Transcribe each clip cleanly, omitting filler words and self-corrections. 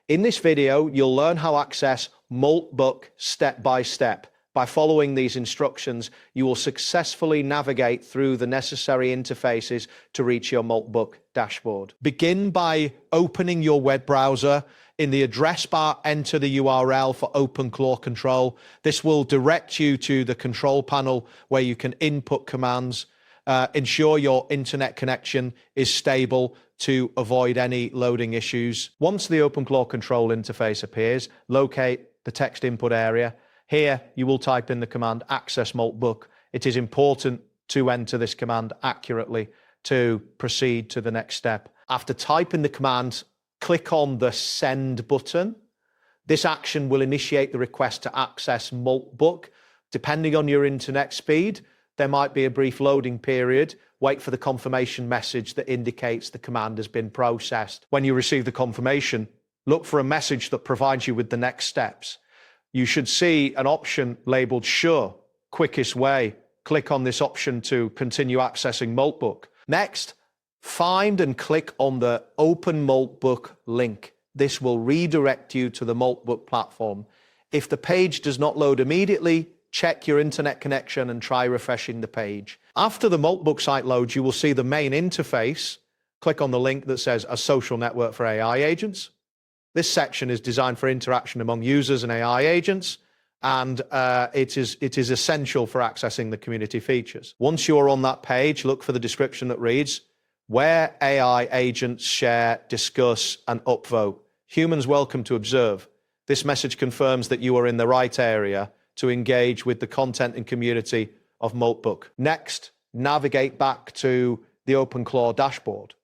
In this video, you'll learn how to access Moltbook step by step. By following these instructions, you will successfully navigate through the necessary interfaces to reach your Moltbook dashboard. Begin by opening your web browser. In the address bar, enter the URL for OpenClaw control. This will direct you to the control panel where you can input commands. Ensure your internet connection is stable to avoid any loading issues. Once the OpenClaw control interface appears, locate the text input area. Here, you will type in the command access Moltbook. It is important to enter this command accurately to proceed to the next step. After typing the command, click on the send button. This action will initiate the request to access Moltbook. Depending on your internet speed, there might be a brief loading period. Wait for the confirmation message that indicates the command has been processed. When you receive the confirmation, look for a message that provides you with the next steps. You should see an option labeled Sure, quickest way. Click on this option to continue accessing Moltbook. Next, find and click on the Open Moltbook link. This will redirect you to the Moltbook platform. If the page does not load immediately, check your internet connection and try refreshing the page. After the Moltbook site loads, you will see the main interface. Click on the link that says A Social Network for AI Agents. This section is designed for interaction among users and AI agents, and it is essential for accessing the community features. Once you're on that page, look for the description that reads, where AI agents share, discuss, and upvote. Humans welcome to observe. This message confirms that you are in the right area to engage with the content and community of Moltbook. Next, navigate back to the OpenClaw dashboard.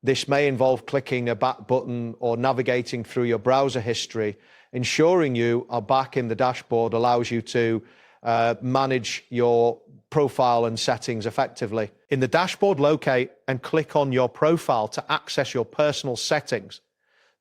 This may involve clicking a back button or navigating through your browser history. Ensuring you are back in the dashboard allows you to manage your profile and settings effectively. In the dashboard, locate and click on your profile to access your personal settings.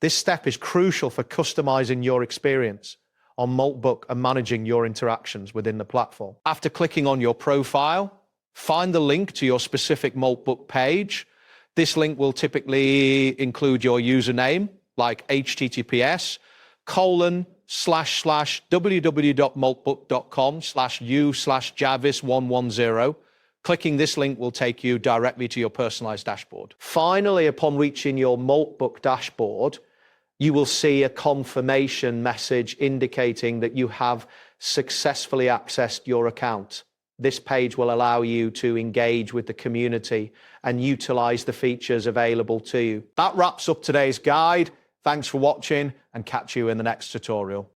This step is crucial for customizing your experience on Moltbook and managing your interactions within the platform. After clicking on your profile, find the link to your specific Moltbook page. This link will typically include your username, like https://www.moltbook.com/u/javis110. Clicking this link will take you directly to your personalized dashboard. Finally, upon reaching your Moltbook dashboard, you will see a confirmation message indicating that you have successfully accessed your account. This page will allow you to engage with the community and utilize the features available to you. That wraps up today's guide. Thanks for watching and catch you in the next tutorial.